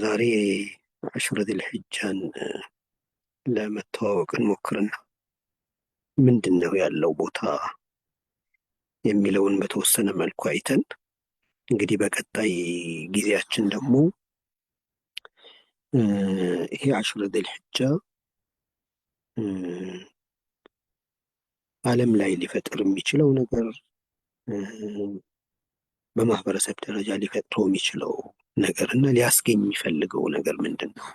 ዛሬ አሽረ ዚል ሒጃን ለመተዋወቅ እንሞክርና ምንድን ነው ያለው ቦታ የሚለውን በተወሰነ መልኩ አይተን እንግዲህ በቀጣይ ጊዜያችን ደግሞ ይሄ አሽረ ዚል ሒጃ ዓለም ላይ ሊፈጥር የሚችለው ነገር በማህበረሰብ ደረጃ ሊፈጥረው የሚችለው ነገር እና ሊያስገኝ የሚፈልገው ነገር ምንድን ነው?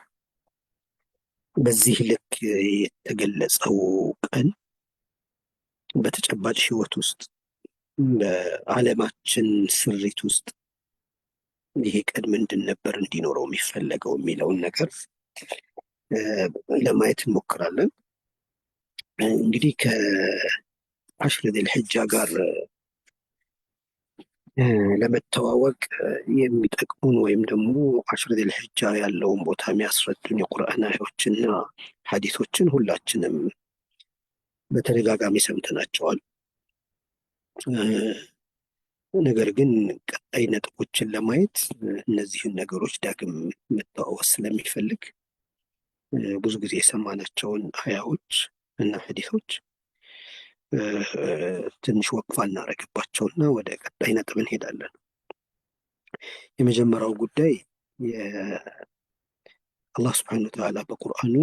በዚህ ልክ የተገለጸው ቀን በተጨባጭ ህይወት ውስጥ በዓለማችን ስሪት ውስጥ ይሄ ቀን ምንድን ነበር እንዲኖረው የሚፈለገው የሚለውን ነገር ለማየት እንሞክራለን። እንግዲህ ከአሽረ ዚል ሒጃ ጋር ለመተዋወቅ የሚጠቅሙን ወይም ደግሞ አሽረ ዚል ሒጃ ያለውን ቦታ የሚያስረዱን የቁርአን አያዎችና ሐዲሶችን ሁላችንም በተደጋጋሚ ሰምተናቸዋል። ነገር ግን ቀጣይ ነጥቦችን ለማየት እነዚህን ነገሮች ዳግም መተዋወስ ስለሚፈልግ ብዙ ጊዜ የሰማናቸውን አያዎች እና ሐዲሶች ትንሽ ወቅፋ እናደርግባቸውና ወደ ቀጣይ ነጥብ እንሄዳለን። የመጀመሪያው ጉዳይ የአላህ ስብሐነሁ ወተዓላ በቁርአኑ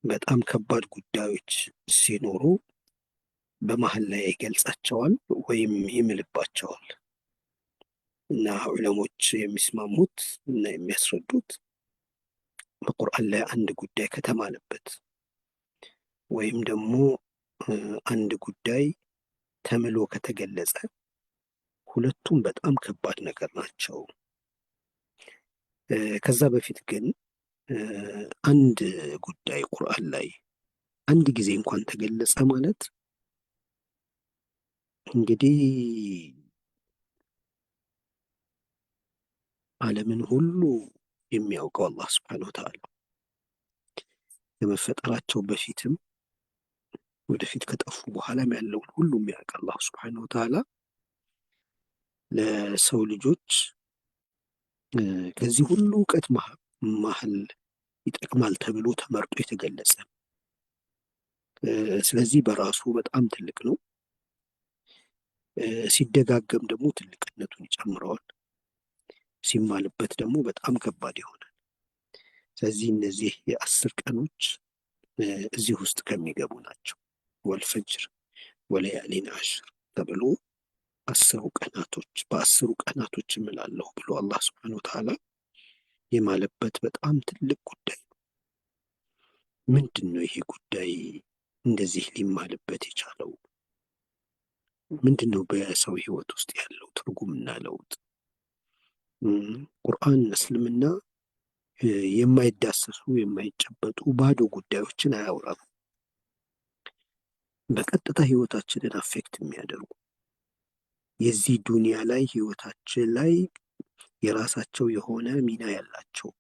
በጣም ከባድ ጉዳዮች ሲኖሩ በመሀል ላይ ይገልጻቸዋል ወይም ይምልባቸዋል እና ዑለሞች የሚስማሙት እና የሚያስረዱት በቁርአን ላይ አንድ ጉዳይ ከተማለበት ወይም ደግሞ አንድ ጉዳይ ተምሎ ከተገለጸ ሁለቱም በጣም ከባድ ነገር ናቸው። ከዛ በፊት ግን አንድ ጉዳይ ቁርአን ላይ አንድ ጊዜ እንኳን ተገለጸ ማለት እንግዲህ ዓለምን ሁሉ የሚያውቀው አላህ ስብሐነሁ ወተዓላ ከመፈጠራቸው በፊትም ወደፊት ከጠፉ በኋላም ያለውን ሁሉ የሚያውቅ አላህ ስብሐነሁ ወተዓላ ለሰው ልጆች ከዚህ ሁሉ እውቀት መሀል ይጠቅማል ተብሎ ተመርጦ የተገለጸ። ስለዚህ በራሱ በጣም ትልቅ ነው። ሲደጋገም ደግሞ ትልቅነቱን ይጨምረዋል። ሲማልበት ደግሞ በጣም ከባድ ይሆናል። ስለዚህ እነዚህ የ10 ቀኖች እዚህ ውስጥ ከሚገቡ ናቸው። ወልፈጅር ወለያሊን አሽር ተብሎ 10 ቀናቶች በ10 ቀናቶች እምላለሁ ብሎ አላህ ስብሐነሁ ወተዓላ የማለበት በጣም ትልቅ ጉዳይ ነው። ምንድን ነው ይሄ ጉዳይ እንደዚህ ሊማልበት የቻለው? ምንድን ነው በሰው ህይወት ውስጥ ያለው ትርጉምና ለውጥ? ቁርአን እስልምና የማይዳሰሱ የማይጨበጡ ባዶ ጉዳዮችን አያወራም። በቀጥታ ህይወታችንን አፌክት የሚያደርጉ የዚህ ዱንያ ላይ ህይወታችን ላይ የራሳቸው የሆነ ሚና ያላቸው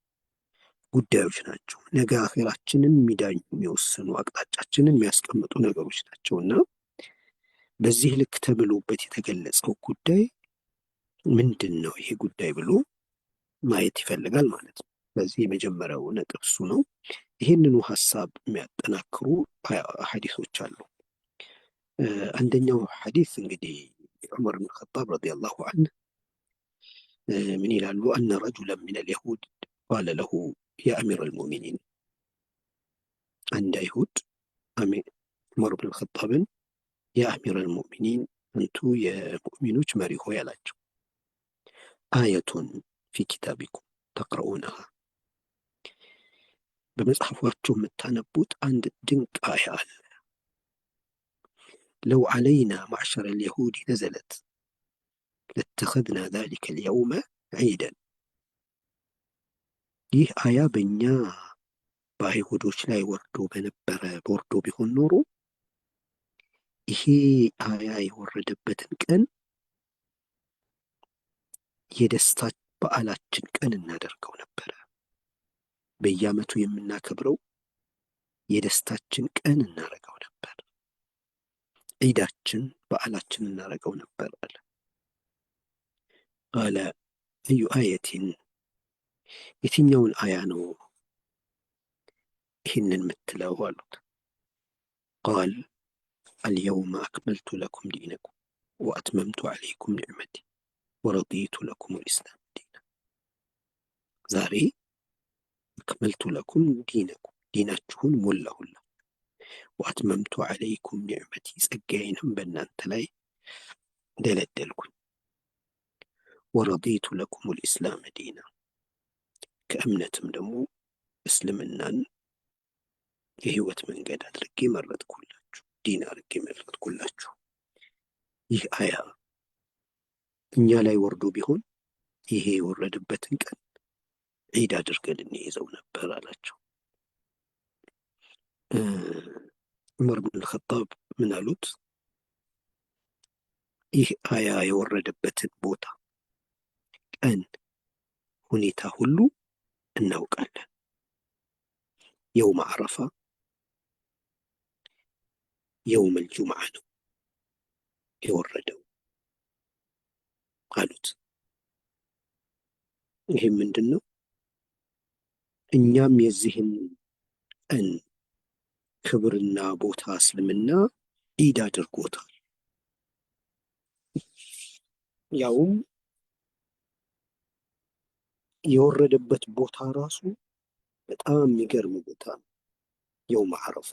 ጉዳዮች ናቸው። ነገ አኼራችንን የሚዳኙ የሚወስኑ አቅጣጫችንን የሚያስቀምጡ ነገሮች ናቸውና በዚህ ልክ ተብሎበት የተገለጸው ጉዳይ ምንድን ነው ይሄ ጉዳይ ብሎ ማየት ይፈልጋል ማለት ነው። ስለዚህ የመጀመሪያው ነጥብ እሱ ነው። ይህንኑ ሀሳብ የሚያጠናክሩ ሐዲሶች አሉ። አንደኛው ሐዲስ እንግዲህ ዑመር ብን ኸጣብ ረዲየላሁ ዐንሁ ምን ይላሉ? አነ ረጁለን ሚነል የሁድ ቃለ ለሁ ያ አሚረል ሙእሚኒን። አንድ አይሁድ ዑመር ብን ኸጣብን ያ አሚረል ሙእሚኒን አንቱ የሙእሚኖች መሪ ሆይ አላቸው። አየቱን ፊ ኪታቢኩም ተቅረኡነሃ፣ በመጽሐፋችሁ የምታነቡት አንድ ድንቅ አያ አለ። ለው ዐለይና ማዕሸረል የሁድ ነዘለት ለተኸዝና ዛሊከል የውመ ዒደን። ይህ አያ በእኛ በአይሁዶች ላይ ወርዶ ቢሆን ኖሮ ይሄ አያ የወረደበትን ቀን የደስታ በዓላችን ቀን እናደርገው ነበረ። በየዓመቱ የምናከብረው የደስታችን ቀን እናደርገው ነበር። ዒዳችን በዓላችን እናደርገው ነበር አለ። ቃለ አዩ አየቲን የትኛውን አያ ነው ይህንን የምትለው አሉት። ቃል አልየውመ አክመልቱ ለኩም ዲነኩም ወአትመምቱ ዓለይኩም ኒዕመቲ ወረዲቱ ለኩም ልእስላም ዲና። ዛሬ አክመልቱ ለኩም ዲነኩም ዲናችሁን ሞላሁላ፣ ወአትመምቱ ዓለይኩም ኒዕመቲ ጸጋዬንም በእናንተ ላይ ደለደልኩኝ፣ ወረዲቱ ለኩም ልእስላም ዲና ከእምነትም ደግሞ እስልምናን የህይወት መንገድ አድርጌ መረጥኩላችሁ፣ ዲን አድርጌ መረጥኩላችሁ። ይህ አያ እኛ ላይ ወርዶ ቢሆን ይሄ የወረደበትን ቀን ዒድ አድርገን እንይዘው ነበር አላቸው። ዑመር ብን አልኸጣብ ምን አሉት? ይህ አያ የወረደበትን ቦታ፣ ቀን፣ ሁኔታ ሁሉ እናውቃለን። የውም አረፋ የውም አልጁምዓ ነው የወረደው አሉት። ይህም ምንድን ነው? እኛም የዚህን ቀን ክብርና ቦታ እስልምና ዒድ አድርጎታል። ያውም የወረደበት ቦታ ራሱ በጣም የሚገርም ቦታ ነው። የውም አረፋ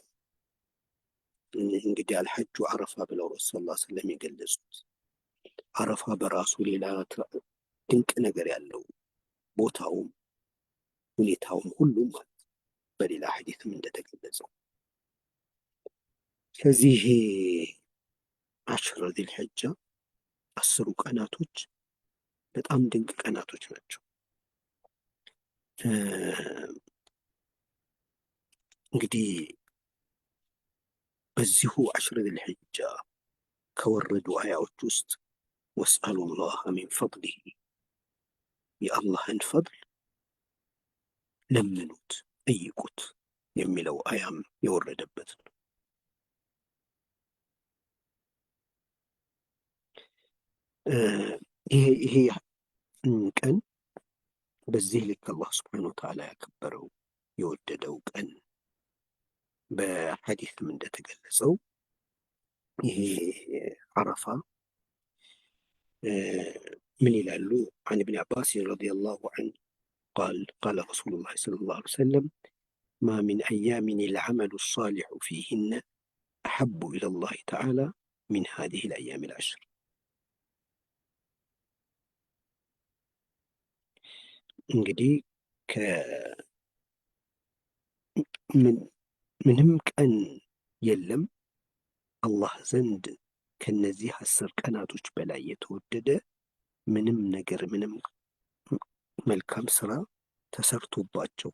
እንግዲህ አልሐጁ አረፋ ብለው ረሱል ሰለላሁ ዐለይሂ ወሰለም የገለጹት አረፋ በራሱ ሌላ ድንቅ ነገር ያለው ቦታውም ሁኔታውም ሁሉም ማለት በሌላ ሐዲስም እንደተገለጸው። ከዚህ አሽረ ዚል ሒጃ 10 ቀናቶች በጣም ድንቅ ቀናቶች ናቸው። እንግዲህ በዚሁ አሽረ ዚል ሒጃ ከወረዱ አያዎች ውስጥ ወስአሉላህ ሚን ፈድሊሂ የአላህን ፈድል ለምኑት ጠይቁት የሚለው አያም የወረደበት ነው። ይሄ ቀን በዚህ ልክ አላህ ስብሓነሁ ወተዓላ ያከበረው የወደደው ቀን በሐዲስም እንደተገለጸው ይሄ አረፋ ምን ይላሉ? عن ابن عباس رضي الله عنه قال قال رسول الله صلى الله عليه وسلم ما من أيام العمل الصالح فيهن أحب إلى الله تعالى من هذه الأيام العشر. እንግዲህ ምንም ቀን የለም አላህ ዘንድ ከነዚህ 10 ቀናቶች በላይ የተወደደ ምንም ነገር ምንም መልካም ስራ ተሰርቶባቸው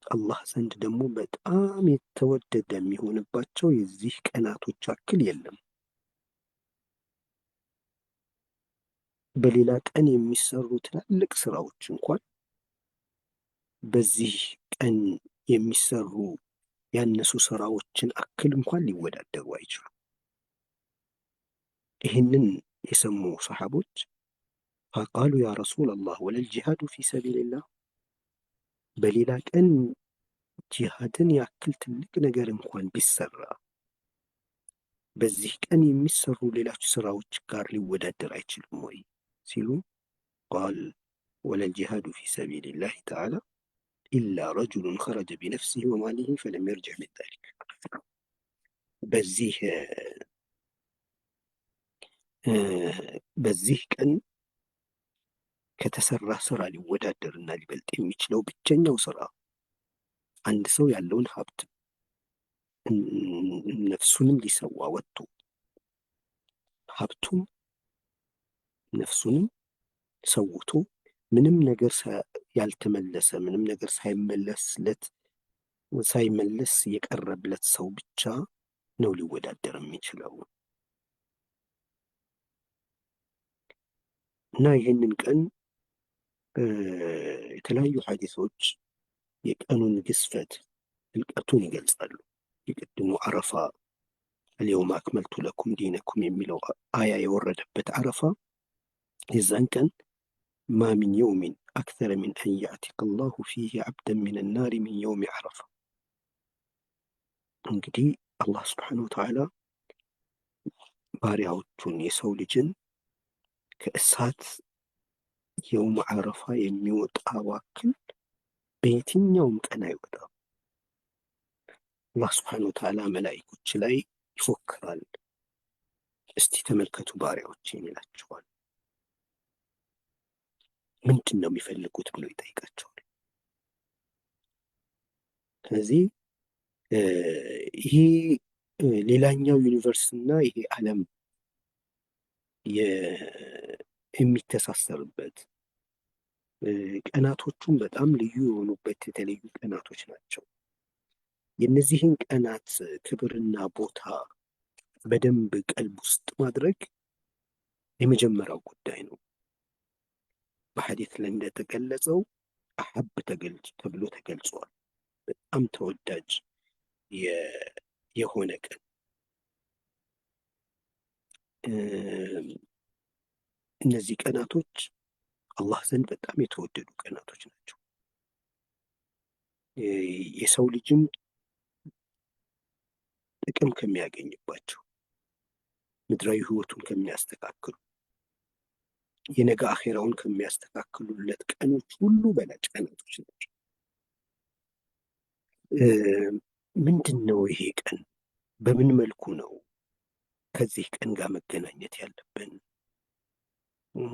አላህ ዘንድ ደግሞ በጣም የተወደደ የሚሆንባቸው የዚህ ቀናቶች አክል የለም። በሌላ ቀን የሚሰሩ ትላልቅ ስራዎች እንኳን በዚህ ቀን የሚሰሩ ያነሱ ስራዎችን አክል እንኳን ሊወዳደሩ አይችሉም። ይህንን የሰሙ ሰሓቦች ፈቃሉ ያ ረሱለላህ ወለል ጂሃዱ ፊ ሰቢልላህ፣ በሌላ ቀን ጂሃድን ያክል ትልቅ ነገር እንኳን ቢሰራ በዚህ ቀን የሚሰሩ ሌሎች ስራዎች ጋር ሊወዳደር አይችልም ወይ ሲሉ ቃል ወለል ጂሃዱ ፊ ሰቢልላህ ተዓላ ኢላ ረጁሉን ኸረጀ ቢነፍሲሂ ወማሊሂ ፈለም የርጅዕ ሚን ዛሊክ። በዚህ ቀን ከተሰራ ስራ ሊወዳደርና ሊበልጥ የሚችለው ብቸኛው ስራ አንድ ሰው ያለውን ሀብት ነፍሱንም ሊሰዋ ወጥቶ ሀብቱም ነፍሱንም ሰውቶ ምንም ነገር ያልተመለሰ ምንም ነገር ሳይመለስ የቀረብለት ሰው ብቻ ነው ሊወዳደር የሚችለው። እና ይህንን ቀን የተለያዩ ሐዲሶች የቀኑን ግዝፈት ጥልቀቱን ይገልጻሉ። የቅድሙ አረፋ አልየውመ አክመልቱ ለኩም ዲነኩም የሚለው አያ የወረደበት አረፋ የዛን ቀን ማ ሚን የውሚን አክተረ ሚን አን ያዕቲቀ ላሁ ፊህ ዓብደን ሚን ናሪ ሚን የውሚ ዓረፋ። እንግዲህ አላህ ስብሓነሁ ወተዓላ ባሪያዎቹን የሰው ልጅን ከእሳት የውም ዓረፋ የሚወጣ ዋክል በየትኛውም ቀን አይወጣም። አላህ ስብሓነሁ ወተዓላ መላኢኮች ላይ ይፎክራል። እስቲ ተመልከቱ ባሪያዎቼን ይላቸዋል። ምንድን ነው የሚፈልጉት ብሎ ይጠይቃቸዋል። ስለዚህ ይሄ ሌላኛው ዩኒቨርስ እና ይሄ ዓለም የሚተሳሰርበት ቀናቶቹም በጣም ልዩ የሆኑበት የተለዩ ቀናቶች ናቸው። የእነዚህን ቀናት ክብርና ቦታ በደንብ ቀልብ ውስጥ ማድረግ የመጀመሪያው ጉዳይ ነው። በሐዲት ላይ እንደተገለጸው አሐብ ተብሎ ተገልጿል። በጣም ተወዳጅ የሆነ ቀን። እነዚህ ቀናቶች አላህ ዘንድ በጣም የተወደዱ ቀናቶች ናቸው። የሰው ልጅም ጥቅም ከሚያገኝባቸው፣ ምድራዊ ህይወቱን ከሚያስተካክሉ፣ የነገ አኼራውን ከሚያስተካክሉለት ቀኖች ሁሉ በላጭ ቀናቶች ናቸው። ምንድን ነው ይሄ ቀን? በምን መልኩ ነው ከዚህ ቀን ጋር መገናኘት ያለብን?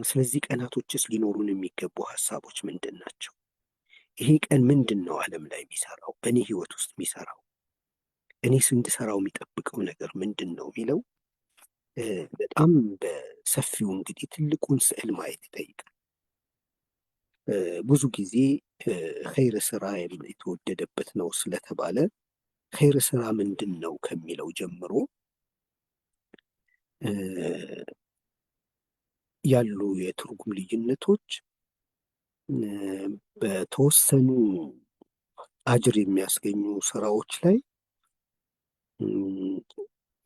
ስለዚህ ቀናቶችስ ሊኖሩን የሚገቡ ሀሳቦች ምንድን ናቸው? ይሄ ቀን ምንድን ነው ዓለም ላይ የሚሰራው፣ በእኔ ህይወት ውስጥ የሚሰራው፣ እኔስ እንድሰራው የሚጠብቀው ነገር ምንድን ነው የሚለው በጣም በሰፊው እንግዲህ ትልቁን ስዕል ማየት ይጠይቃል። ብዙ ጊዜ ኸይር ስራ የተወደደበት ነው ስለተባለ ኸይር ስራ ምንድን ነው ከሚለው ጀምሮ ያሉ የትርጉም ልዩነቶች በተወሰኑ አጅር የሚያስገኙ ስራዎች ላይ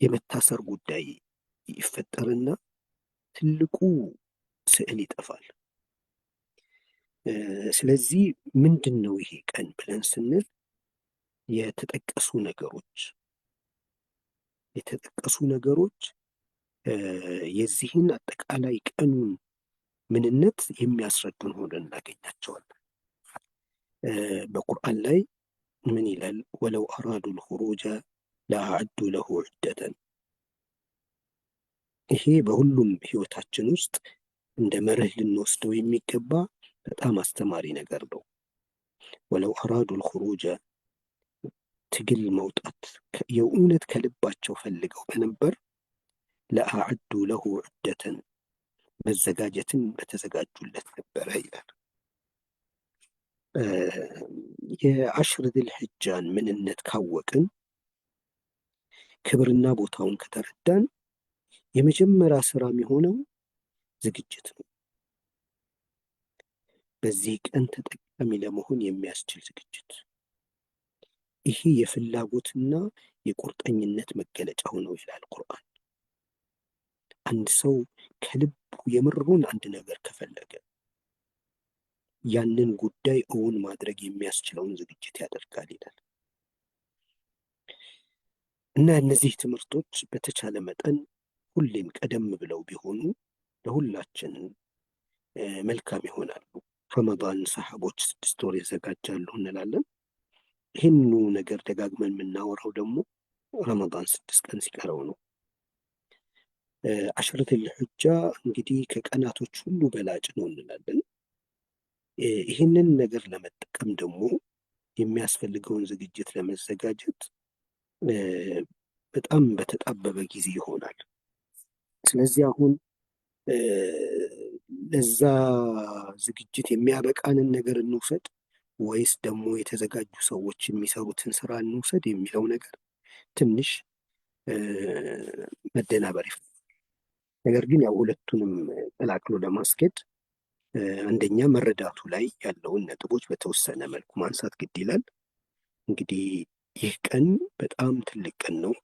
የመታሰር ጉዳይ ይፈጠርና ትልቁ ስዕል ይጠፋል። ስለዚህ ምንድን ነው ይሄ ቀን ብለን ስንል የተጠቀሱ ነገሮች የዚህን አጠቃላይ ቀኑን ምንነት የሚያስረዱን ሆነን እናገኛቸዋለን። በቁርአን ላይ ምን ይላል? ወለው አራዱ ልኹሩጀ ለአዕዱ ለሁ ዑደተን። ይሄ በሁሉም ህይወታችን ውስጥ እንደ መርህ ልንወስደው የሚገባ በጣም አስተማሪ ነገር ነው። ወለው አራዱ ልኹሩጀ ትግል መውጣት የእውነት ከልባቸው ፈልገው በነበር ለአዕዱ ለሁ ዑደተን መዘጋጀትን በተዘጋጁለት ነበረ ይላል። የአሽር ዚልሕጃን ምንነት ካወቅን፣ ክብርና ቦታውን ከተረዳን የመጀመሪያ ስራ የሚሆነው ዝግጅት ነው። በዚህ ቀን ተጠቃሚ ለመሆን የሚያስችል ዝግጅት። ይሄ የፍላጎትና የቁርጠኝነት መገለጫ ሆነው ይላል ቁርአን። አንድ ሰው ከልቡ የምሩን አንድ ነገር ከፈለገ ያንን ጉዳይ እውን ማድረግ የሚያስችለውን ዝግጅት ያደርጋል ይላል እና እነዚህ ትምህርቶች በተቻለ መጠን ሁሌም ቀደም ብለው ቢሆኑ ለሁላችን መልካም ይሆናሉ። ረመዳን ሰሐቦች 6 ወር ያዘጋጃሉ እንላለን። ይህንኑ ነገር ደጋግመን የምናወራው ደግሞ ረመዳን 6 ቀን ሲቀረው ነው። አሽረቱል ሑጃ እንግዲህ ከቀናቶች ሁሉ በላጭ ነው እንላለን። ይህንን ነገር ለመጠቀም ደግሞ የሚያስፈልገውን ዝግጅት ለመዘጋጀት በጣም በተጣበበ ጊዜ ይሆናል። ስለዚህ አሁን ለዛ ዝግጅት የሚያበቃንን ነገር እንውሰድ ወይስ ደግሞ የተዘጋጁ ሰዎች የሚሰሩትን ስራ እንውሰድ የሚለው ነገር ትንሽ መደናበር ይፈጥራል። ነገር ግን ያው ሁለቱንም ቀላቅሎ ለማስኬድ አንደኛ መረዳቱ ላይ ያለውን ነጥቦች በተወሰነ መልኩ ማንሳት ግድ ይላል። እንግዲህ ይህ ቀን በጣም ትልቅ ቀን ነው።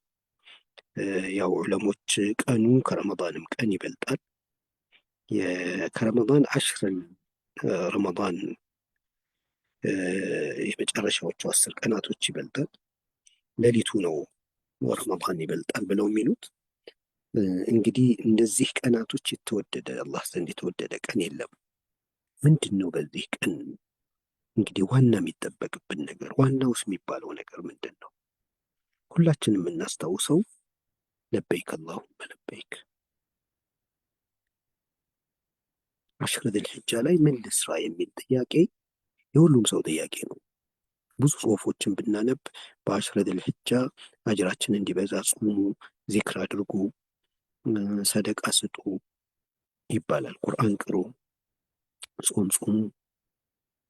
ያው ዑለሞች ቀኑ ከረመዳንም ቀን ይበልጣል። ከረመዳን አሽርን ረመዳን የመጨረሻዎቹ 10 ቀናቶች ይበልጣል፣ ሌሊቱ ነው ረመዳን ይበልጣል ብለው የሚሉት እንግዲህ እንደዚህ ቀናቶች የተወደደ አላህ ዘንድ የተወደደ ቀን የለም። ምንድን ነው በዚህ ቀን እንግዲህ ዋና የሚጠበቅብን ነገር፣ ዋናውስ የሚባለው ነገር ምንድን ነው? ሁላችንም የምናስታውሰው ለበይክ አላሁመ ለበይክ አሽረ ዚል ሒጃ ላይ ምን ልስራ የሚል ጥያቄ የሁሉም ሰው ጥያቄ ነው። ብዙ ጽሁፎችን ብናነብ በአሽረ ዚል ሒጃ አጅራችን እንዲበዛ ጹሙ፣ ዚክር አድርጉ፣ ሰደቃ ስጡ ይባላል። ቁርአን ቅሩ፣ ጾም ጹሙ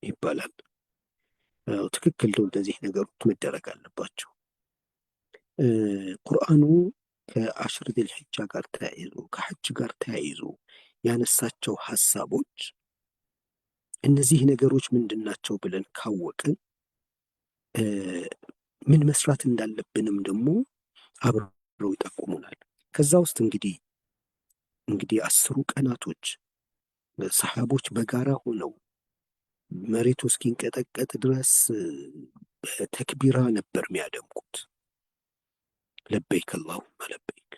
ይባላል። ትክክል ነው። እንደዚህ ነገሮች መደረግ አለባቸው። ቁርአኑ ከአሽር ዚል ሒጃ ጋር ተያይዞ ከሐጅ ጋር ተያይዞ ያነሳቸው ሀሳቦች እነዚህ ነገሮች ምንድን ናቸው ብለን ካወቅን ምን መስራት እንዳለብንም ደግሞ አብረው ይጠቁሙናል። ከዛ ውስጥ እንግዲህ 10 ቀናቶች ሰሓቦች በጋራ ሆነው መሬቱ እስኪንቀጠቀጥ ድረስ በተክቢራ ነበር የሚያደምቁት። ለበይክ አላሁመ ለበይክ።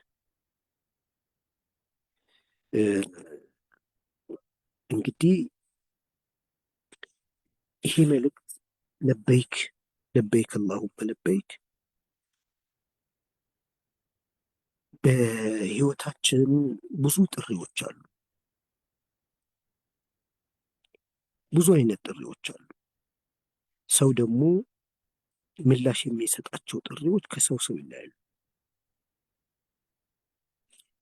እንግዲህ ይሄ መልእክት ለበይክ ለበይክ አላሁመ ለበይክ በህይወታችን ብዙ ጥሪዎች አሉ፣ ብዙ አይነት ጥሪዎች አሉ። ሰው ደግሞ ምላሽ የሚሰጣቸው ጥሪዎች ከሰው ሰው ይለያሉ።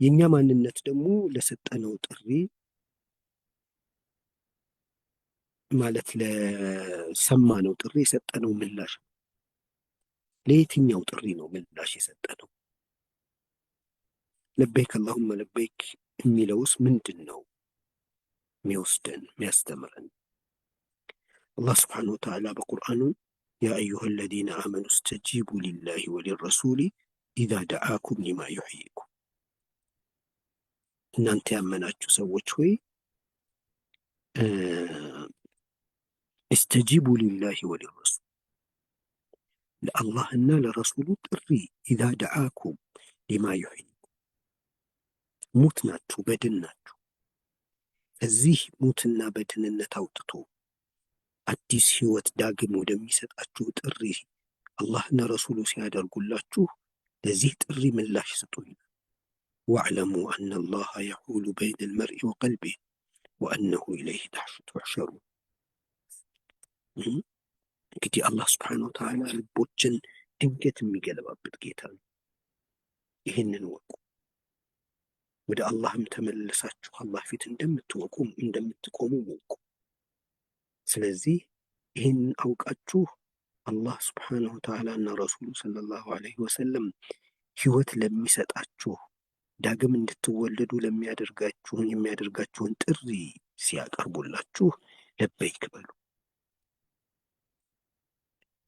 የእኛ ማንነት ደግሞ ለሰጠነው ጥሪ ማለት ለሰማነው ጥሪ የሰጠነው ምላሽ ለየትኛው ጥሪ ነው ምላሽ የሰጠነው? ለበይክ አላሁመ ለበይክ የሚለውስ ምንድን ነው የሚወስደን የሚያስተምረን? አላህ ስብሓነሁ ወተዓላ በቁርአኑ ያ አዩሃ አለዚነ አመኑ እስተጂቡ ሊላሂ ወሊረሱሊ ኢዛ ደዓኩም ሊማ ዩሕይኩም፣ እናንተ ያመናችሁ ሰዎች ሆይ እስተጂቡ ሊላሂ ወሊረሱል፣ ለአላህና ለረሱሉ ጥሪ ኢዛ ደዓኩም ሊማ ዩሕይኩም፣ ሙት ናችሁ በድን ናችሁ፣ እዚህ ሙትና በድንነት አውጥቶ አዲስ ህይወት ዳግም ወደሚሰጣችሁ ጥሪ አላህና ረሱሉ ሲያደርጉላችሁ ለዚህ ጥሪ ምላሽ ስጡኝ። ወዕለሙ አነ አላህ የሑሉ በይነ አልመርኢ ወቀልቢህ ወአነሁ ኢለይህ ትሕሸሩን። እንግዲህ አላህ ስብሓነሁ ወተዓላ ልቦችን ድንገት የሚገለባበት ጌታ ነው። ይህንን ወቁ። ወደ አላህም ተመልሳችሁ አላህ ፊት እንደምትቆሙ ወቁ። ስለዚህ ይህን አውቃችሁ አላህ ስብሓነሁ ወተዓላ እና ረሱሉ ሰለላሁ ዐለይሂ ወሰለም ህይወት ለሚሰጣችሁ ዳግም እንድትወለዱ የሚያደርጋችሁን ጥሪ ሲያቀርቡላችሁ ለበይክ በሉ።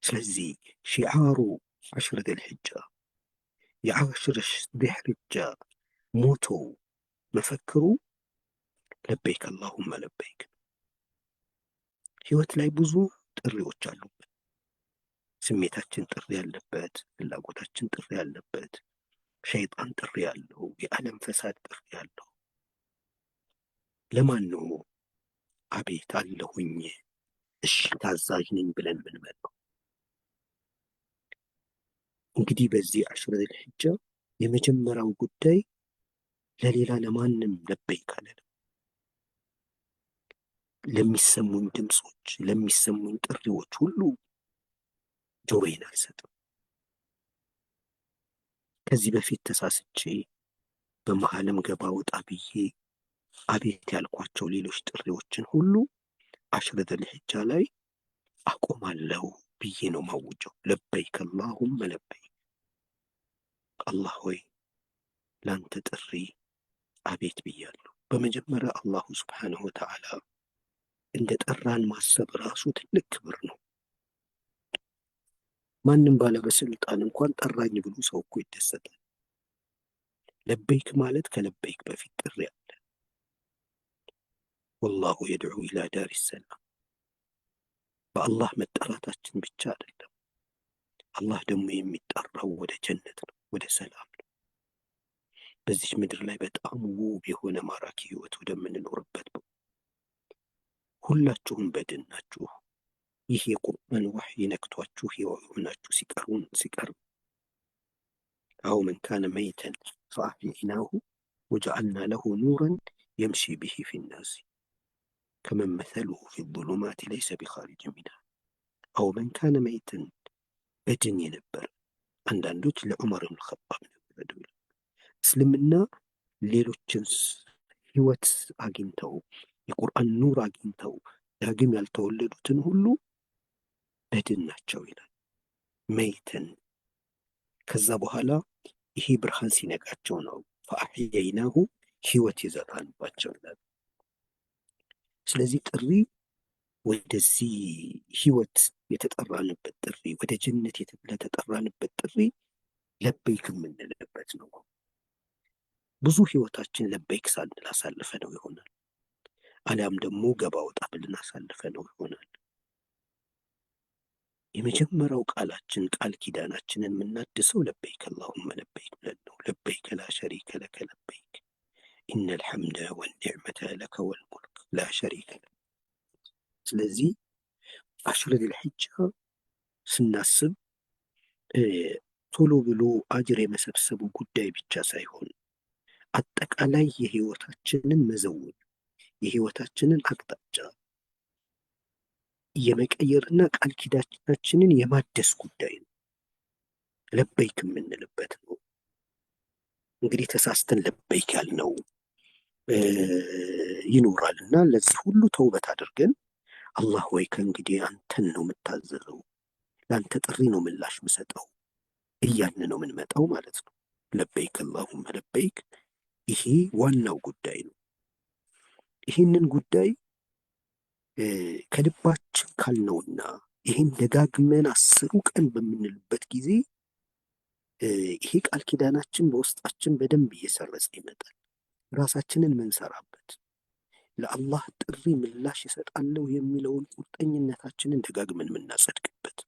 ስለዚህ ሺዓሩ አሽረ ዚል ሒጃ የአሽረ ዚል ሒጃ ሞቶ መፈክሩ ለበይክ አላሁመ ለበይክ። ህይወት ላይ ብዙ ጥሪዎች አሉበት። ስሜታችን ጥሪ ያለበት፣ ፍላጎታችን ጥሪ ያለበት፣ ሸይጣን ጥሪ ያለው፣ የዓለም ፈሳድ ጥሪ ያለው። ለማን ነው አቤት አለሁኝ እሺ ታዛዥ ነኝ ብለን ምንመጣው? እንግዲህ በዚህ አሽረ ዚል ሒጃ የመጀመሪያው ጉዳይ ለሌላ ለማንም ለበይክ አልልም። ለሚሰሙኝ ድምፆች፣ ለሚሰሙኝ ጥሪዎች ሁሉ ጆሮዬን አልሰጥም። ከዚህ በፊት ተሳስቼ በመሃልም ገባ ወጣ ብዬ አቤት ያልኳቸው ሌሎች ጥሪዎችን ሁሉ አሽረ ዚል ሒጃ ላይ አቆማለሁ ብዬ ነው ማውጀው። ለበይክ አላሁመ ለበይክ። አላህ ሆይ ላንተ ጥሪ አቤት ብያለሁ። በመጀመሪያ አላሁ ስብሓነሁ ወተዓላ እንደ ጠራን ማሰብ ራሱ ትልቅ ክብር ነው። ማንም ባለበስልጣን እንኳን ጠራኝ ብሎ ሰው እኮ ይደሰታል። ለበይክ ማለት ከለበይክ በፊት ጥሪ አለ። ወላሁ የድዑ ኢላ ዳር ሰላም። በአላህ መጠራታችን ብቻ አይደለም፣ አላህ ደግሞ የሚጠራው ወደ ጀነት ነው፣ ወደ ሰላም ነው። በዚች ምድር ላይ በጣም ውብ የሆነ ማራኪ ህይወት ወደምንኖርበት ሁላችሁም በድን ናችሁ። ይህ የቁርአን ዋህይ ነክቷችሁ ሕያው የሆናችሁ ሲቀርብ አው መን ካነ መይተን ፈአሕየይናሁ ወጀዐልና ለሁ ኑረን የምሺ ቢሂ ፊናስ ከመን መሰሉሁ ፊ ዙሉማት ለይሰ ቢኻሪጅ ሚንሃ። አው መን ካነ መይተን በድን የነበረ አንዳንዶች ለዑመር ብን ኸጣብ ነበር። እስልምና ሌሎችን ህይወት አግኝተው የቁርአን ኑር አግኝተው ዳግም ያልተወለዱትን ሁሉ በድን ናቸው ይላል። መይተን ከዛ በኋላ ይሄ ብርሃን ሲነቃቸው ነው ፈአሕየይናሁ ህይወት የዘራንባቸው ይላል። ስለዚህ ጥሪ ወደዚህ ህይወት የተጠራንበት ጥሪ፣ ወደ ጀነት ለተጠራንበት ጥሪ ለበይክ የምንልበት ነው። ብዙ ህይወታችን ለበይክ ሳንል አሳልፈ ነው ይሆናል። አሊያም ደግሞ ገባ ወጣ ብልን አሳልፈ ነው ይሆናል። የመጀመሪያው ቃላችን ቃል ኪዳናችንን የምናድሰው ለበይክ አላሁመ ለበይክ ብለን ነው። ለበይከ ላ ሸሪከ ለከ ለበይክ ኢነል ሐምደ ወኒዕመተ ለከ ወልሙልክ ላ ሸሪከ ለክ። ስለዚህ አሽረ ዚልሒጃ ስናስብ ቶሎ ብሎ አጅር የመሰብሰቡ ጉዳይ ብቻ ሳይሆን አጠቃላይ የህይወታችንን መዘውን የህይወታችንን አቅጣጫ የመቀየርና ቃል ኪዳናችንን የማደስ ጉዳይ ነው። ለበይክ የምንልበት ነው። እንግዲህ ተሳስተን ለበይክ ያልነው ይኖራል እና ለዚህ ሁሉ ተውበት አድርገን አላህ ወይ ከእንግዲህ አንተን ነው የምታዘዘው፣ ለአንተ ጥሪ ነው ምላሽ ምሰጠው እያልን ነው የምንመጣው ማለት ነው። ለበይክ አላሁመ ለበይክ፣ ይሄ ዋናው ጉዳይ ነው። ይህንን ጉዳይ ከልባችን ካልነውና ይህን ደጋግመን 10 ቀን በምንልበት ጊዜ ይሄ ቃል ኪዳናችን በውስጣችን በደንብ እየሰረጸ ይመጣል። ራሳችንን ምንሰራበት፣ ለአላህ ጥሪ ምላሽ ይሰጣለሁ የሚለውን ቁርጠኝነታችንን ደጋግመን የምናጸድቅበት፣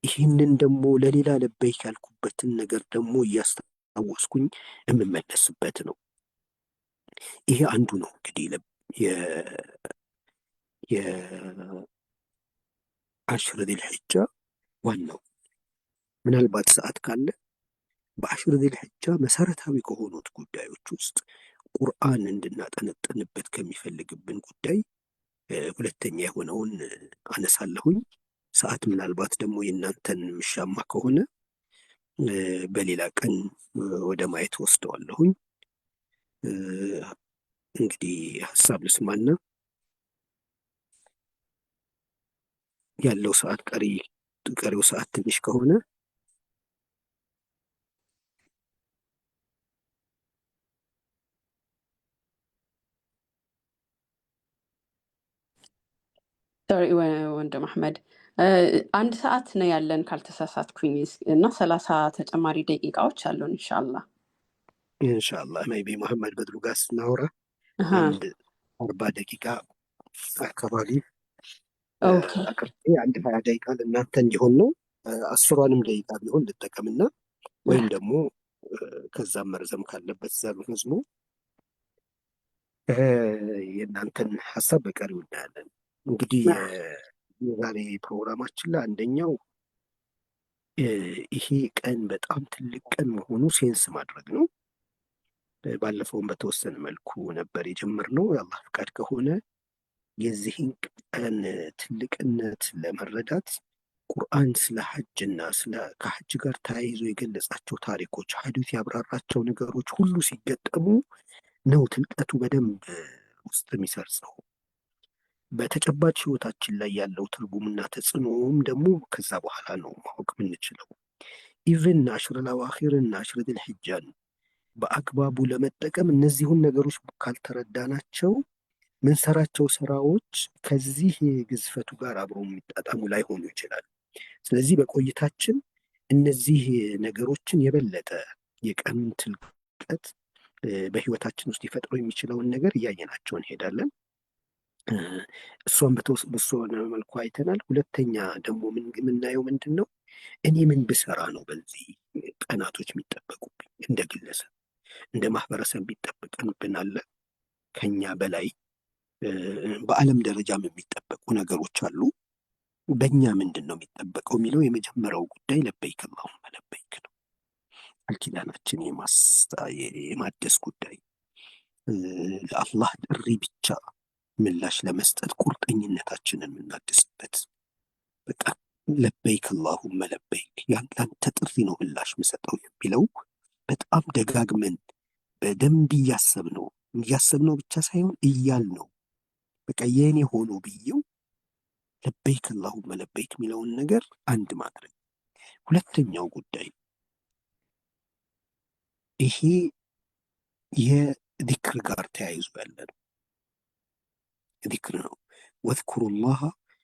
ይህንን ደግሞ ለሌላ ለበይክ ያልኩበትን ነገር ደግሞ እያስታወስኩኝ የምመለስበት ነው። ይሄ አንዱ ነው እንግዲህ የአሽረ ዚልሒጃ ዋናው። ምናልባት ሰዓት ካለ በአሽረ ዚልሒጃ መሰረታዊ ከሆኑት ጉዳዮች ውስጥ ቁርአን እንድናጠነጥንበት ከሚፈልግብን ጉዳይ ሁለተኛ የሆነውን አነሳለሁኝ። ሰዓት ምናልባት ደግሞ የእናንተን ምሻማ ከሆነ በሌላ ቀን ወደ ማየት ወስደዋለሁኝ። እንግዲህ ሀሳብ ልስማና ያለው ሰዓት ቀሪው ሰዓት ትንሽ ከሆነ ወንድም አሕመድ 1 ሰዓት ነው ያለን ካልተሳሳትኩኝ እና 30 ተጨማሪ ደቂቃዎች አሉን ኢንሻአላህ ሜይቢ መሐመድ በድሩ ጋር ስናወራ አንድ 40 ደቂቃ አካባቢ አንድ 20 ደቂቃ ለእናንተ እንዲሆን ነው። 10ንም ደቂቃ ቢሆን ልጠቀምና ወይም ደግሞ ከዛም መርዘም ካለበት ረዝሞ የእናንተን ሀሳብ በቀሪው እናያለን። እንግዲህ የዛሬ ፕሮግራማችን ላይ አንደኛው ይሄ ቀን በጣም ትልቅ ቀን መሆኑ ሴንስ ማድረግ ነው። ባለፈውም በተወሰነ መልኩ ነበር የጀመርነው። የአላህ ፍቃድ ከሆነ የዚህን ቀን ትልቅነት ለመረዳት ቁርአን ስለ ሐጅና ከሐጅ ጋር ተያይዞ የገለጻቸው ታሪኮች፣ ሐዲስ ያብራራቸው ነገሮች ሁሉ ሲገጠሙ ነው ትልቀቱ በደንብ ውስጥ የሚሰርጸው። በተጨባጭ ህይወታችን ላይ ያለው ትርጉምና ተጽዕኖም ደግሞ ከዛ በኋላ ነው ማወቅ የምንችለው። ኢቭን አሽረል አዋኺርና አሽረ ዚልሒጃን በአግባቡ ለመጠቀም እነዚሁን ነገሮች ካልተረዳናቸው ምንሰራቸው ስራዎች ከዚህ ግዝፈቱ ጋር አብረው የሚጣጣሙ ላይሆኑ ይችላል። ስለዚህ በቆይታችን እነዚህ ነገሮችን የበለጠ የቀኑን ትልቀት በህይወታችን ውስጥ ሊፈጥረው የሚችለውን ነገር እያየናቸው እንሄዳለን። እሷን በተወሰነ መልኩ አይተናል። ሁለተኛ ደግሞ የምናየው ምንድን ነው? እኔ ምን ብሰራ ነው በዚህ ቀናቶች የሚጠበቁብኝ? እንደ ግለሰብ እንደ ማህበረሰብ የሚጠበቅብን አለ ከኛ በላይ በዓለም ደረጃም የሚጠበቁ ነገሮች አሉ። በእኛ ምንድን ነው የሚጠበቀው የሚለው የመጀመሪያው ጉዳይ ለበይክ አላሁመ ለበይክ ነው። ቃልኪዳናችን የማደስ ጉዳይ፣ ለአላህ ጥሪ ብቻ ምላሽ ለመስጠት ቁርጠኝነታችንን የምናድስበት፣ በቃ ለበይክ አላሁመ ለበይክ ያንተ ጥሪ ነው ምላሽ ምሰጠው የሚለው በጣም ደጋግመን በደንብ እያሰብነው ብቻ ሳይሆን እያልነው በቃ የኔ ሆኖ ብዬው ለበይክ አላሁመ ለበይክ የሚለውን ነገር አንድ ማድረግ። ሁለተኛው ጉዳይ ይሄ የዚክር ጋር ተያይዞ ያለ ነው። ዚክር ነው። ወዝኩሩላህ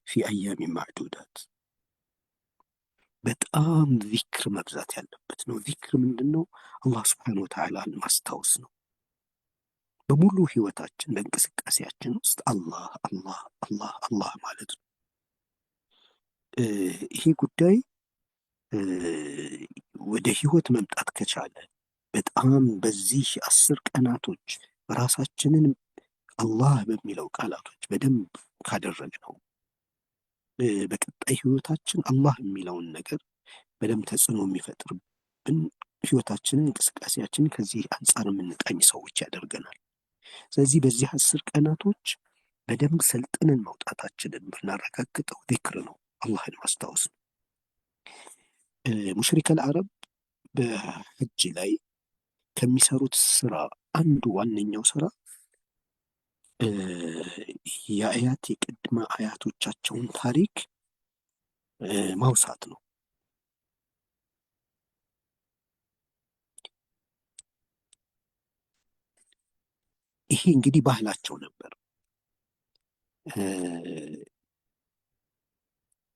ፊ አያሚን ማዕዱዳት፣ በጣም ዚክር መብዛት ያለበት ነው። ዚክር ምንድን ነው? አላህ ስብሓነሁ ወተዓላን ማስታወስ ነው። በሙሉ ህይወታችን በእንቅስቃሴያችን ውስጥ አላህ አላህ አላህ አላህ ማለት ነው። ይሄ ጉዳይ ወደ ህይወት መምጣት ከቻለ በጣም በዚህ 10 ቀናቶች ራሳችንን አላህ በሚለው ቃላቶች በደንብ ካደረግነው በቀጣይ ህይወታችን አላህ የሚለውን ነገር በደንብ ተጽዕኖ የሚፈጥርብን፣ ህይወታችንን እንቅስቃሴያችንን ከዚህ አንጻር የምንቃኝ ሰዎች ያደርገናል። ስለዚህ በዚህ 10 ቀናቶች በደንብ ሰልጥነን መውጣታችንን ብናረጋግጠው ዚክር ነው፣ አላህን ማስታወስ ነው። ሙሽሪከል አረብ በሐጅ ላይ ከሚሰሩት ስራ አንዱ ዋነኛው ስራ የቅድመ አያቶቻቸውን ታሪክ ማውሳት ነው። ይሄ እንግዲህ ባህላቸው ነበር።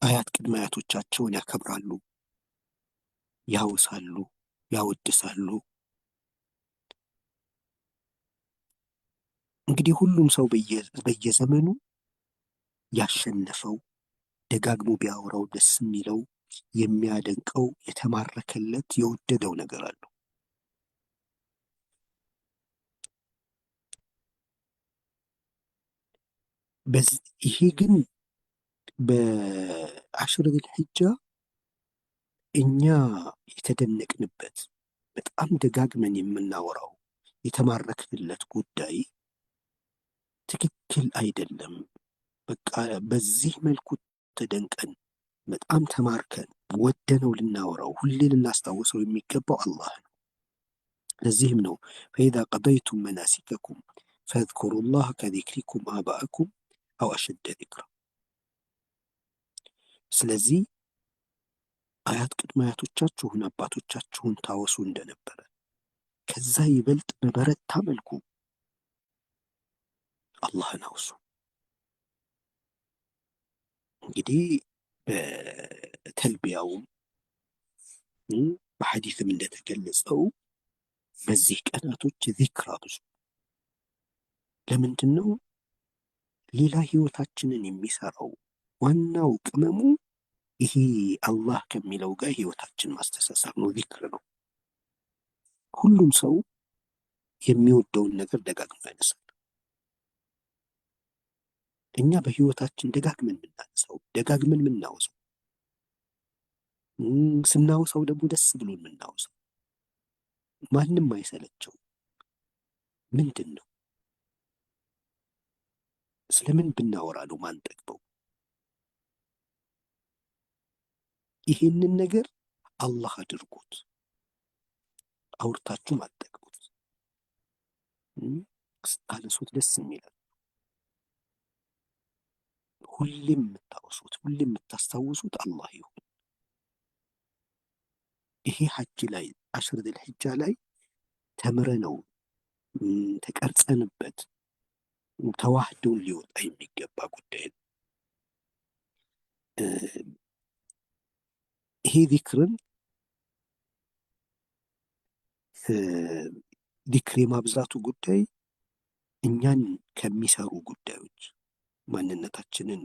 አያት ቅድመ አያቶቻቸውን ያከብራሉ፣ ያውሳሉ፣ ያወድሳሉ። እንግዲህ ሁሉም ሰው በየዘመኑ ያሸነፈው ደጋግሞ ቢያወራው ደስ የሚለው የሚያደንቀው የተማረከለት የወደደው ነገር አለው። ይሄ ግን በአሽር ዚልሒጃ እኛ የተደነቅንበት በጣም ደጋግመን የምናወራው የተማረክንለት ጉዳይ ትክክል አይደለም። በቃ በዚህ መልኩ ተደንቀን በጣም ተማርከን ወደነው ልናወራው ሁሌ ልናስታውሰው የሚገባው አላህ ነው። ለዚህም ነው ፈኢዛ ቀደይቱም መናሲከኩም ፈዝኩሩላህ ከዚክሪኩም አባአኩም አው አሸደ ዚክራ። ስለዚህ አያት ቅድመ አያቶቻችሁን አባቶቻችሁን ታወሱ እንደነበረ ከዛ ይበልጥ በበረታ መልኩ አላህን አውሱ። እንግዲህ በተልቢያውም በሐዲስም እንደተገለጸው በዚህ ቀናቶች ዚክር አብዙ። ለምንድን ነው? ሌላ ህይወታችንን የሚሰራው ዋናው ቅመሙ ይሄ አላህ ከሚለው ጋር ህይወታችን ማስተሳሰር ነው፣ ዚክር ነው። ሁሉም ሰው የሚወደውን ነገር ደጋግሞ ያነሳል። እኛ በህይወታችን ደጋግመን የምናነሳው ደጋግመን የምናወሰው ስናወሳው ደግሞ ደስ ብሎ የምናወሳው ማንም አይሰለቸው ምንድን ነው? ስለምን ብናወራ ነው ማንጠግበው? ይሄንን ነገር አላህ አድርጎት አውርታችሁ ማጠግቡት ስታነሱት ደስ የሚላል። ሁሌም የምታወሱት ሁሌም የምታስታውሱት አላህ ይሁን። ይሄ ሐጅ ላይ አሽር ዚልሒጃ ላይ ተምረነው ተቀርጸንበት ተዋህዶን ሊወጣ የሚገባ ጉዳይ ነው። ይሄ ዚክርን ዚክር የማብዛቱ ጉዳይ እኛን ከሚሰሩ ጉዳዮች ማንነታችንን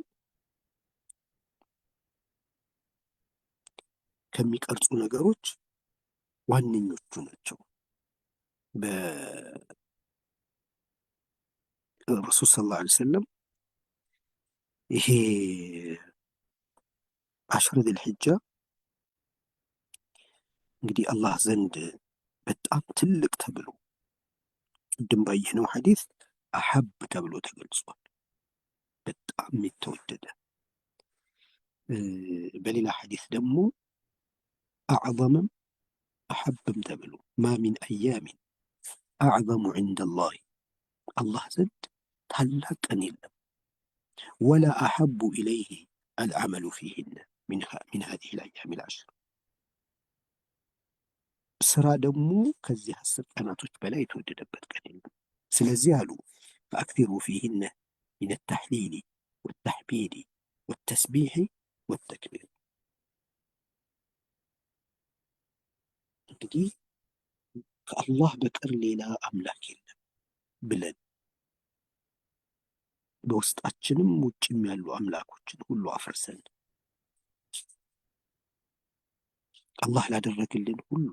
ከሚቀርጹ ነገሮች ዋነኞቹ ናቸው። በረሱል ሰለላሁ ዐለይሂ ወሰለም ይሄ አሽረ ዚልሒጃ እንግዲህ አላህ ዘንድ በጣም ትልቅ ተብሎ ቅድም ባየነው ሐዲስ አሐብ ተብሎ ተገልጿል። በጣም የተወደደ። በሌላ ሐዲስ ደግሞ አዕዘምም አሐብም ተብሎ ማ ሚን አያሚን አዕዘሙ ዐንደላህ አላህ ዘንድ ታላቅ ቀን የለም። ወላ አሐቡ ኢለይህ አልዓመሉ ፊህነ ሚን ሃዚሂ ልአያሚል ዐሽር ስራ ደግሞ ከዚህ 10 ቀናቶች በላይ የተወደደበት ቀን የለም። ስለዚህ አሉ ፈአክሲሩ ፊህነ ሚነ ተሕሊሊ ወተሕሚዲ ወተስቢሒ ወተክቢር። እንግዲህ ከአላህ በቀር ሌላ አምላክ የለም ብለን በውስጣችንም ውጭም ያሉ አምላኮችን ሁሉ አፍርሰን አላህ ላደረግልን ሁሉ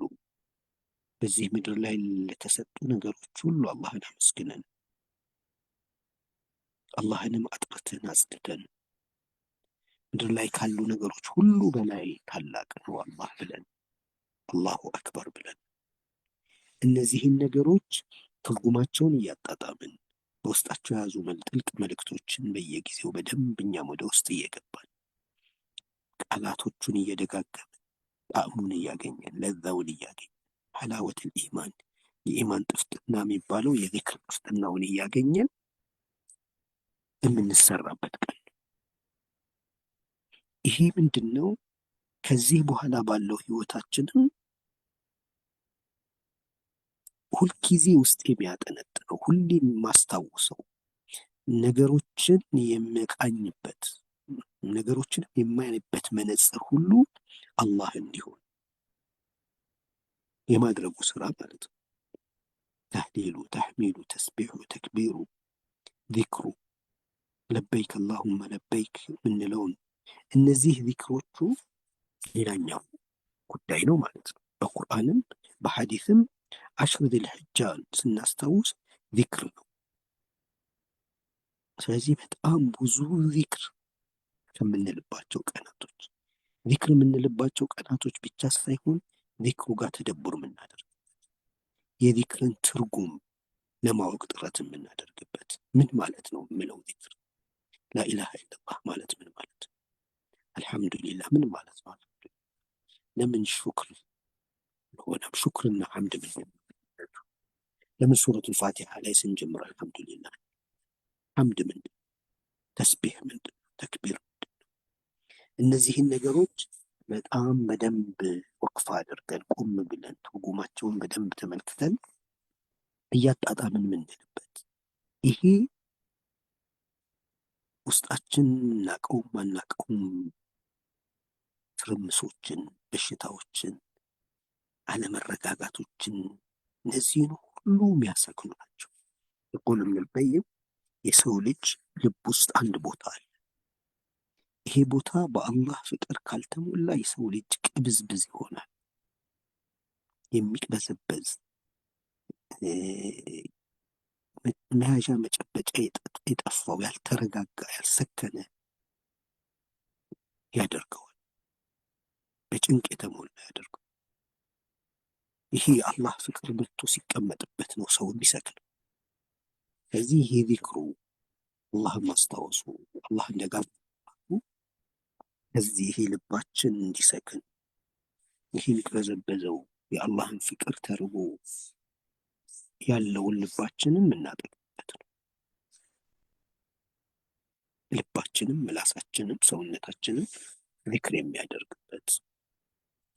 በዚህ ምድር ላይ ለተሰጡ ነገሮች ሁሉ አላህን አመስግነን አላህንም አጥርተን አጽድተን ምድር ላይ ካሉ ነገሮች ሁሉ በላይ ታላቅ ነው አላህ ብለን አላሁ አክበር ብለን እነዚህን ነገሮች ትርጉማቸውን እያጣጣምን በውስጣቸው የያዙ ጥልቅ መልእክቶችን በየጊዜው በደንብ እኛም ወደ ውስጥ እየገባን ቃላቶቹን እየደጋገምን ጣዕሙን እያገኘን ለዛውን እያገኘን ሐላወተል ኢማን የኢማን ጥፍጥና የሚባለው የዚክር ጥፍጥናውን እያገኘን የምንሰራበት ቀን። ይሄ ምንድን ነው? ከዚህ በኋላ ባለው ህይወታችንም ሁልጊዜ ውስጥ የሚያጠነጥነው ሁሌም የማስታውሰው ነገሮችን የምቃኝበት ነገሮችን የማይበት መነጽር ሁሉ አላህ እንዲሆን የማድረጉ ስራ ማለት ነው። ተህሊሉ፣ ተሕሚዱ፣ ተስቢሑ፣ ተክቢሩ፣ ዚክሩ ለበይክ አላሁመ ለበይክ የምንለውን እነዚህ ዚክሮቹ ሌላኛው ጉዳይ ነው ማለት ነው። በቁርአንም በሐዲስም አሽረ ዚልሒጃን ስናስታውስ ዚክር ነው። ስለዚህ በጣም ብዙ ዚክር ከምንልባቸው ቀናቶች ዚክር የምንልባቸው ቀናቶች ብቻ ሳይሆን ዚክሩ ጋር ተደቡር የምናደርግበት የዚክርን ትርጉም ለማወቅ ጥረት የምናደርግበት ምን ማለት ነው የምለው ዚክር ላኢላሃ ኢለላህ ማለት ምን ማለት ነው? አልሐምዱሊላህ ምን ማለት ነው? ለምን ሹክር ሆነም ሹክርና ሐምድ ምን ለምን ሱረቱል ፋቲሃ ላይ ስንጀምር አልሐምዱሊላህ ሐምድ ምንድን ነው? ተስቢህ ምንድን ነው? ተክቢር ምንድን ነው? እነዚህን ነገሮች በጣም በደንብ ወቅፍ አድርገን ቆም ብለን ትርጉማቸውን በደንብ ተመልክተን እያጣጣምን ምንልበት ይሄ ውስጣችን እናቀውም አናቀውም ትርምሶችን፣ በሽታዎችን፣ አለመረጋጋቶችን እነዚህን ሁሉ የሚያሰክኑ ናቸው። የቁል ኢብኑል ቀይም የሰው ልጅ ልብ ውስጥ አንድ ቦታ አለ። ይሄ ቦታ በአላህ ፍቅር ካልተሞላ የሰው ልጅ ቅብዝብዝ ይሆናል። የሚቅበዘበዝ መያዣ መጨበጫ የጠፋው ያልተረጋጋ ያልሰከነ ያደርገዋል። በጭንቅ የተሞላ ያደርገዋል። ይሄ የአላህ ፍቅር መጥቶ ሲቀመጥበት ነው ሰው የሚሰክነው። ስለዚህ ይሄ ዚክሩ አላህን ማስታወሱ አላህ እንደጋር ከዚህ ይሄ ልባችን እንዲሰክን ይሄ የሚቅበዘበዘው የአላህን ፍቅር ተርቦ ያለውን ልባችንን የምናጠቅበት ነው። ልባችንም ምላሳችንም ሰውነታችንም ዚክር የሚያደርግበት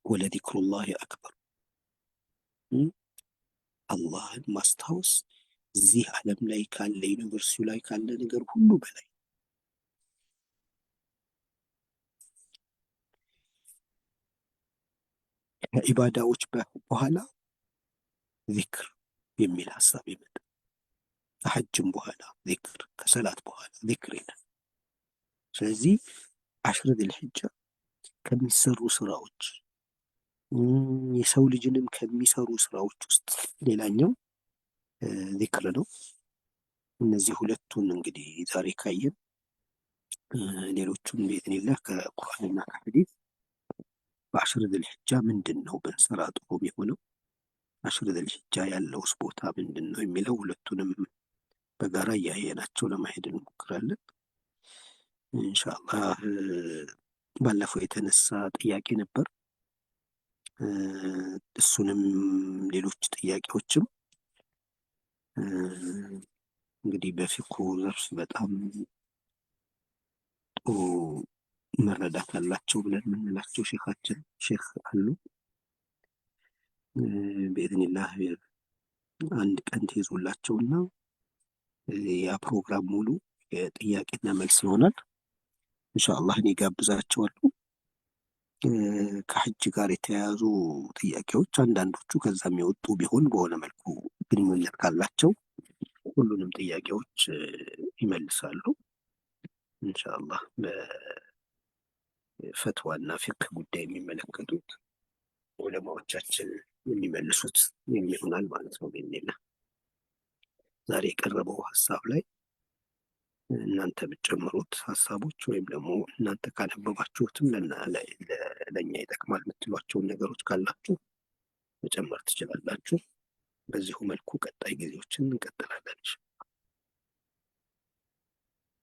ወለዚክሩላሂ አክበር አላህን ማስታወስ እዚህ ዓለም ላይ ካለ ዩኒቨርሲቲው ላይ ካለ ነገር ሁሉ በላይ ከኢባዳዎች በኋላ ዚክር የሚል ሀሳብ ይመጣል። ከሐጅም በኋላ ዚክር፣ ከሰላት በኋላ ዚክር ይላል። ስለዚህ አሽረ ዚልሒጃ ከሚሰሩ ስራዎች የሰው ልጅንም ከሚሰሩ ስራዎች ውስጥ ሌላኛው ዚክር ነው። እነዚህ ሁለቱን እንግዲህ ዛሬ ካየን ሌሎቹን ብኢዝኒላህ ከቁርአንና ከሐዲስ በአሽረ ዚልሒጃ ምንድን ነው ብንሰራ ጥሩ የሚሆነው፣ አሽረ ዚልሒጃ ያለውስ ቦታ ምንድን ነው የሚለው ሁለቱንም በጋራ እያየናቸው ለማሄድ እንሞክራለን ኢንሻአላህ። ባለፈው የተነሳ ጥያቄ ነበር። እሱንም ሌሎች ጥያቄዎችም እንግዲህ በፊቅሁ ዘርፍ በጣም ጥሩ መረዳት አላቸው ብለን የምንላቸው ሼኻችን ሼክ አሉ። በኢዝኒላህ አንድ ቀን ትይዙላቸውና ያ ፕሮግራም ሙሉ የጥያቄና መልስ ይሆናል። ኢንሻአላህ እኔ ጋብዛቸዋለሁ። ከሐጅ ጋር የተያያዙ ጥያቄዎች አንዳንዶቹ ከዛ የሚወጡ ቢሆን በሆነ መልኩ ግንኙነት ካላቸው ሁሉንም ጥያቄዎች ይመልሳሉ ኢንሻአላህ። በፈትዋና ፊቅህ ጉዳይ የሚመለከቱት ዑለማዎቻችን የሚመልሱት ይሆናል ማለት ነው። በኢዝኒላህ ዛሬ የቀረበው ሀሳብ ላይ እናንተ የምትጨምሩት ሀሳቦች ወይም ደግሞ እናንተ ካነበባችሁትም ለእኛ ይጠቅማል የምትሏቸውን ነገሮች ካላችሁ መጨመር ትችላላችሁ። በዚሁ መልኩ ቀጣይ ጊዜዎችን እንቀጥላለን።